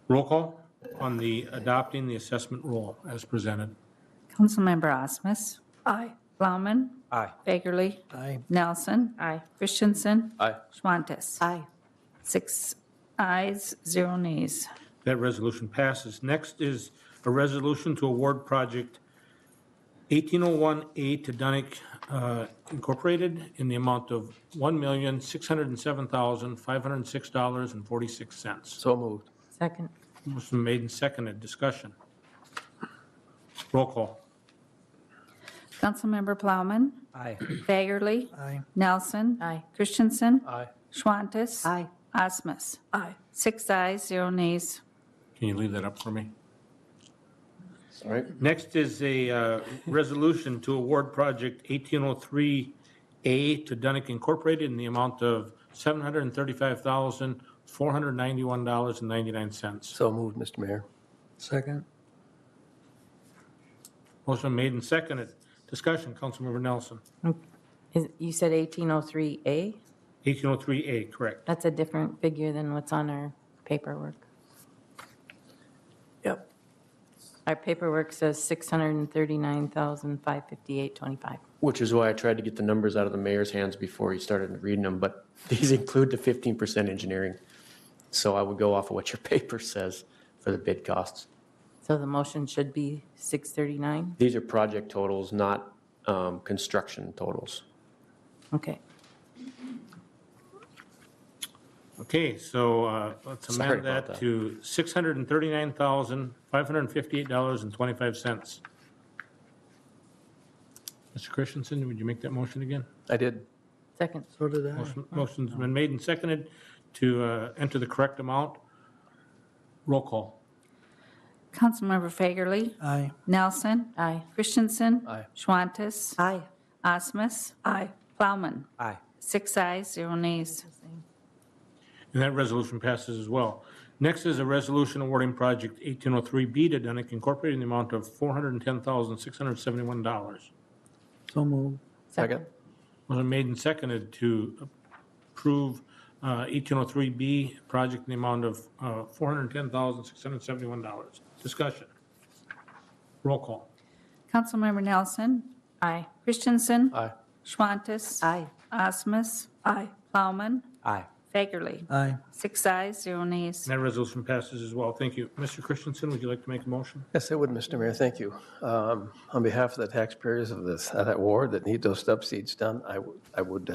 Roll call on the adopting the assessment rule as presented. Councilmember Osmus. Aye. Plowman. Aye. Bagerly. Aye. Nelson. Aye. Christensen. Aye. Schwantes. Aye. 6 ayes, 0 nays. That resolution passes. Next is a resolution to award project 1801A to Dunick Incorporated in the amount of $1,607,506.46. So moved. Second. Motion made and seconded. Discussion. Roll call. Councilmember Plowman. Aye. Bagerly. Aye. Nelson. Aye. Christensen. Aye. Schwantes. Aye. Osmus. Aye. 6 ayes, 0 nays. Can you leave that up for me? All right. Next is a resolution to award project 1803A to Dunick Incorporated in the amount of $735,491.99. So moved, Mr. Mayor. Second? Motion made and seconded. Discussion, Councilmember Nelson. You said 1803A? 1803A, correct. That's a different figure than what's on our paperwork. Yep. Our paperwork says 639,558.25. Which is why I tried to get the numbers out of the mayor's hands before he started reading them, but these include the 15% engineering. So I would go off of what your paper says for the bid costs. So the motion should be 639? These are project totals, not construction totals. Okay. Okay, so let's Sorry amend about that that. to $639,558.25. Mr. Christensen, would you make that motion again? I did. Second. So did I. Motion's been made and seconded to enter the correct amount. Roll call. Councilmember Fagerly. Aye. Nelson. Aye. Christensen. Aye. Schwantes. Aye. Osmus. Aye. Plowman. Aye. 6 ayes, 0 nays. And that resolution passes as well. Next is a resolution awarding project 1803B to Dunick Incorporated in the amount of $410,671. So moved. Second. Motion made and seconded to approve 1803B project in the amount of $410,671. Discussion. Roll call. Councilmember Nelson. Aye. Christensen. Aye. Schwantes. Aye. Osmus. Aye. Plowman. Aye. Fagerly. Aye. 6 ayes, 0 nays. And that resolution passes as well. Thank you. Mr. Christensen, would you like to make a motion? Yes, I would, Mr. Mayor, thank you. On behalf of the taxpayers of that ward that need those stub seats done, I would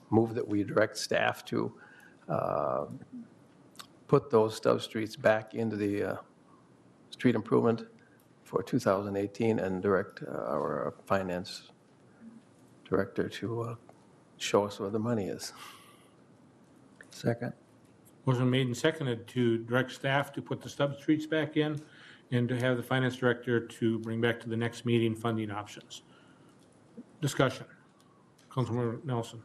move that we direct staff to put those stub streets back into the street improvement for 2018 and direct our finance director to show us where the money is. Second? Motion made and seconded to direct staff to put the stub streets back in and to have the finance director to bring back to the next meeting funding options. Discussion. Councilmember Nelson.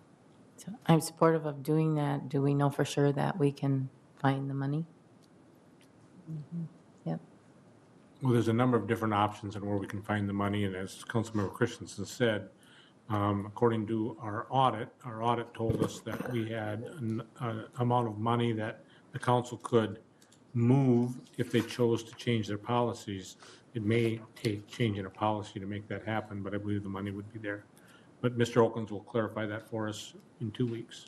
So I'm supportive of doing that. Do we know for sure that we can find the money? Yep. Well, there's a number of different options on where we can find the money, and as Councilmember Christensen said, according to our audit told us that we had an amount of money that the council could move if they chose to change their policies. It may take changing a policy to make that happen, but I believe the money would be there. But Mr. Oaklands will clarify that for us in 2 weeks.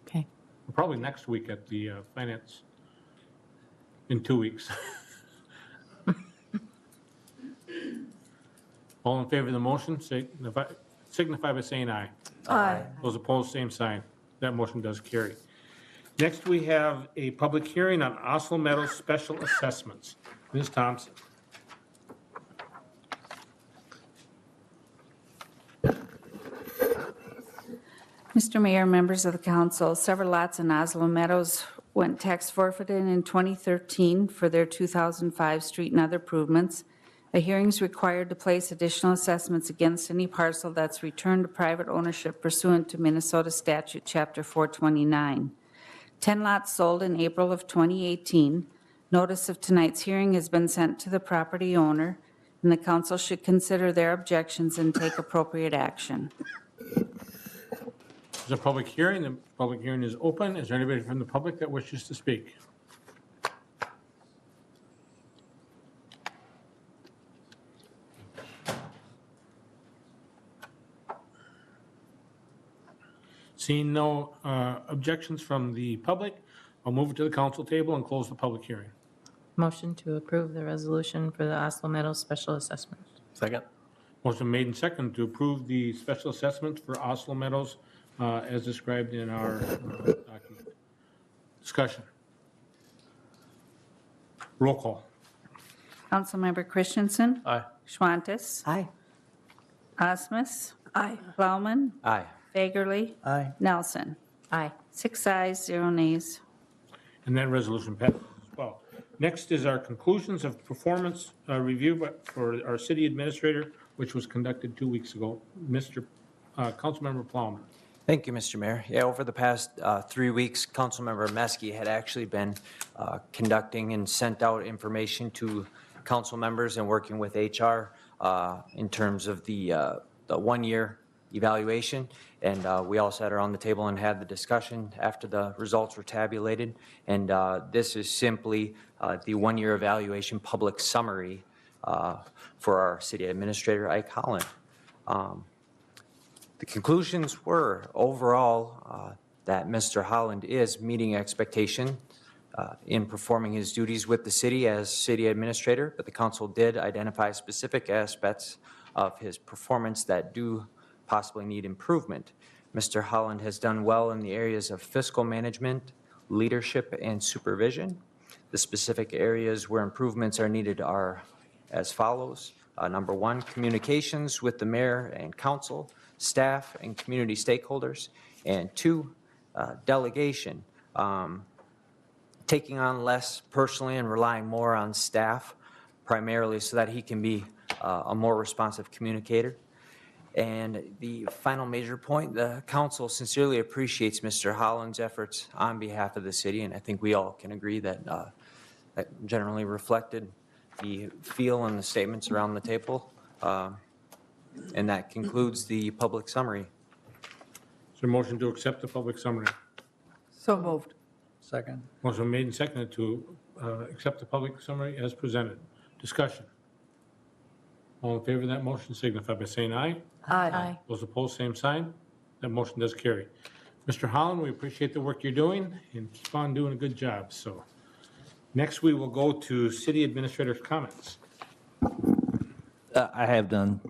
Okay. Probably next week at the finance, in 2 weeks. All in favor of the motion, signify by saying aye. Aye. Those opposed, same sign. That motion does carry. Next, we have a public hearing on Oslo Meadows special assessments. Ms. Thompson. Mr. Mayor, members of the council, several lots in Oslo Meadows went tax forfeited in 2013 for their 2005 street and other improvements. A hearing is required to place additional assessments against any parcel that's returned to private ownership pursuant to Minnesota Statute Chapter 429. 10 lots sold in April of 2018. Notice of tonight's hearing has been sent to the property owner, and the council should consider their objections and take appropriate action. There's a public hearing. The public hearing is open. Is there anybody from the public that wishes to speak? Seeing no objections from the public, I'll move it to the council table and close the public hearing. Motion to approve the resolution for the Oslo Meadows special assessment. Second. Motion made and seconded to approve the special assessments for Oslo Meadows as described in our document. Discussion. Roll call. Councilmember Christensen. Aye. Schwantes. Aye. Osmus. Aye. Plowman. Aye. Fagerly. Aye. Nelson. Aye. 6 ayes, 0 nays. And that resolution passes as well. Next is our conclusions of performance review for our city administrator, which was conducted 2 weeks ago. Councilmember Plowman. Thank you, Mr. Mayor. Yeah, over the past 3 weeks, Councilmember Meske had actually been conducting and sent out information to council members and working with HR in terms of the 1-year evaluation. And we all sat around the table and had the discussion after the results were tabulated. And this is simply the 1-year evaluation public summary for our city administrator, Ike Holland. The conclusions were overall that Mr. Holland is meeting expectation in performing his duties with the city as city administrator, but the council did identify specific aspects of his performance that do possibly need improvement. Mr. Holland has done well in the areas of fiscal management, leadership, and supervision. The specific areas where improvements are needed are as follows. Number 1, communications with the mayor and council, staff, and community stakeholders. And 2, delegation. Taking on less personally and relying more on staff, primarily so that he can be a more responsive communicator. And the final major point, the council sincerely appreciates Mr. Holland's efforts on behalf of the city, and I think we all can agree that that generally reflected the feel and the statements around the table. And that concludes the public summary. Is there a motion to accept the public summary? So moved. Second. Motion made and seconded to accept the public summary as presented. Discussion. All in favor of that motion signify by saying aye. Aye. Those opposed, same sign. That motion does carry. Mr. Holland, we appreciate the work you're doing and keep on doing a good job. So next we will go to city administrator's comments. I have done.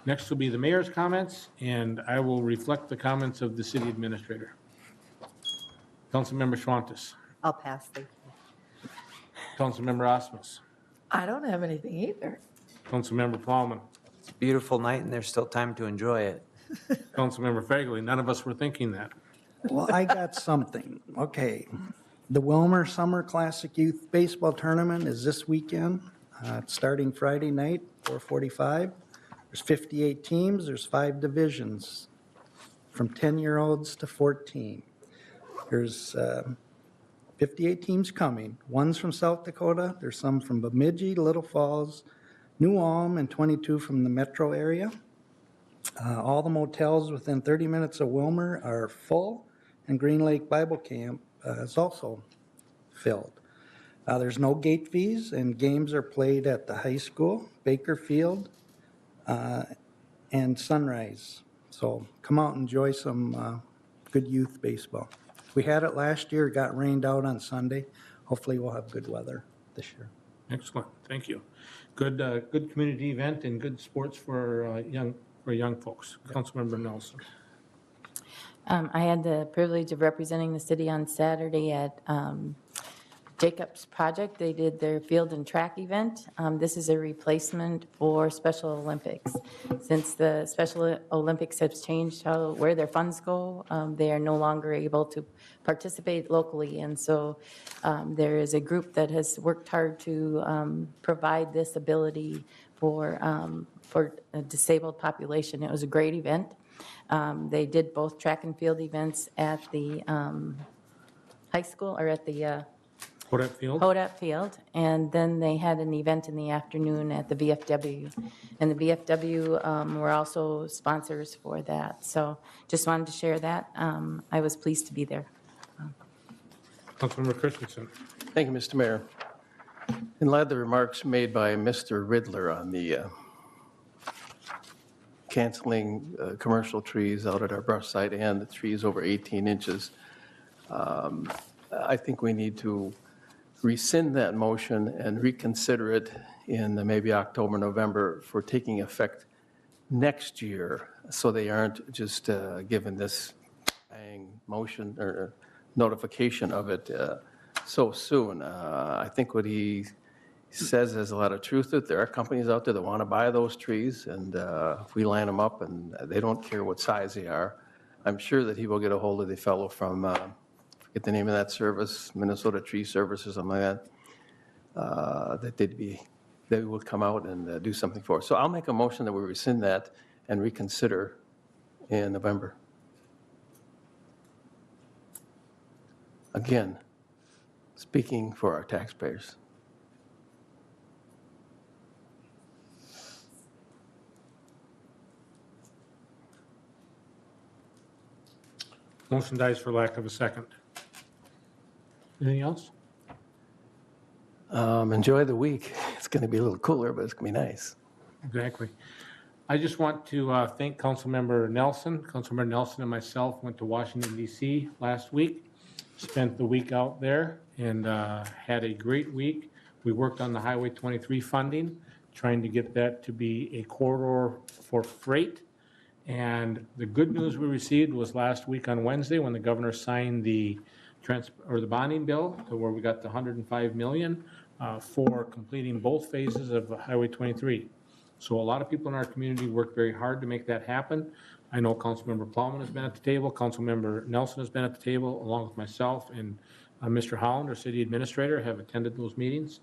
Next will be the mayor's comments, and I will reflect the comments of the city administrator. Councilmember Schwantes. I'll pass, thank you. Councilmember Osmus. I don't have anything either. Councilmember Plowman. It's a beautiful night and there's still time to enjoy it. Councilmember Fagley. None of us were thinking that. Well, I got something. Okay. The Willmar Summer Classic Youth Baseball Tournament is this weekend. It's starting Friday night, 4:45. There's 58 teams. There's 5 divisions from 10-year-olds to 14. There's 58 teams coming. One's from South Dakota. There's some from Bemidji, Little Falls, New Ulm, and 22 from the metro area. All the motels within 30 minutes of Willmar are full, and Green Lake Bible Camp is also filled. There's no gate fees, and games are played at the high school, Baker Field, and Sunrise. So come out and enjoy some good youth baseball. We had it last year, it got rained out on Sunday. Hopefully we'll have good weather this year. Excellent, thank you. Good, good community event and good sports for young folks. Councilmember Nelson. I had the privilege of representing the city on Saturday at Jacobs Project. They did their field and track event. This is a replacement for Special Olympics. Since the Special Olympics has changed where their funds go, they are no longer able to participate locally. And so there is a group that has worked hard to provide this ability for a disabled population. It was a great event. They did both track and field events at the high school, or at the Hodap Field, and then they had an event in the afternoon at the VFW. And the VFW were also sponsors for that. So just wanted to share that. I was pleased to be there. Councilmember Christensen. Thank you, Mr. Mayor. In light of the remarks made by Mr. Riddler on the canceling commercial trees out at our brush site and the trees over 18 inches, I think we need to rescind that motion and reconsider it in maybe October, November for taking effect next year, so they aren't just given this motion or notification of it so soon. I think what he says has a lot of truth to it. There are companies out there that want to buy those trees, and if we line them up and they don't care what size they are, I'm sure that he will get a hold of the fellow from, I get the name of that service, Minnesota Tree Service or something like that, they would come out and do something for us. So I'll make a motion that we rescind that and reconsider in November. Again, speaking for our taxpayers. Motion dies for lack of a second. Anything else? Enjoy the week. It's going to be a little cooler, but it's going to be nice. Exactly. I just want to thank Councilmember Nelson. Councilmember Nelson and myself went to Washington DC last week, spent the week out there and had a great week. We worked on the Highway 23 funding, trying to get that to be a corridor for freight. And the good news we received was last week on Wednesday when the governor signed the bonding bill to where we got the $105 million for completing both phases of Highway 23. So a lot of people in our community worked very hard to make that happen. I know Councilmember Plowman has been at the table, Councilmember Nelson has been at the table, along with myself, and Mr. Holland, our city administrator, have attended those meetings.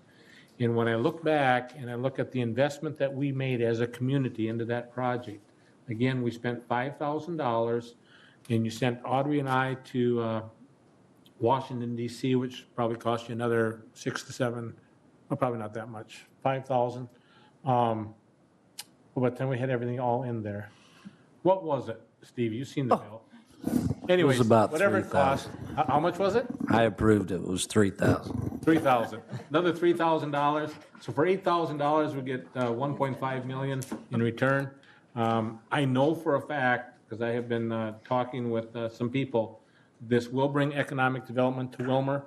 And when I look back and I look at the investment that we made as a community into that project, again, we spent $5,000, and you sent Audrey and I to Washington DC, which probably cost you another 6 to 7, well, probably not that much, 5,000. But then we had everything all in there. What was it, Steve? You've seen the bill. Anyways, about whatever it cost. How much was it? I approved it. It was $3,000. $3,000. Another $3,000. So for $8,000, we get $1.5 million in return. I know for a fact, because I have been talking with some people, this will bring economic development to Willmar.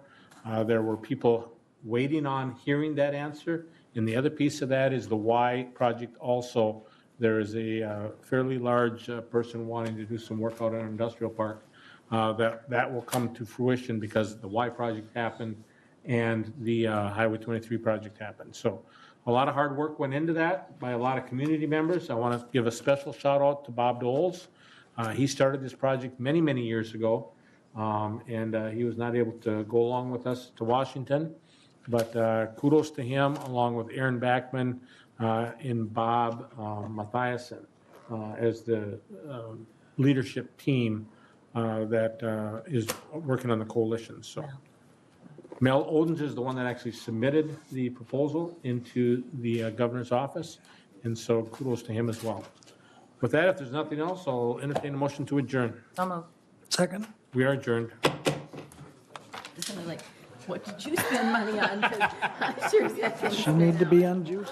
There were people waiting on hearing that answer. And the other piece of that is the Y project also. There is a fairly large person wanting to do some work out in an industrial park that will come to fruition because the Y project happened and the Highway 23 project happened. So a lot of hard work went into that by a lot of community members. I want to give a special shout out to Bob Doles. He started this project many, many years ago, and he was not able to go along with us to Washington. But kudos to him, along with Aaron Backman and Bob Mathiasen as the leadership team that is working on the coalition. So Mel Odens is the one that actually submitted the proposal into the governor's office, and so kudos to him as well. With that, if there's nothing else, I'll entertain a motion to adjourn. So moved. Second? We are adjourned. It's only like, what did you spend money on? 'Cause I'm sure that Does she need to be on juice?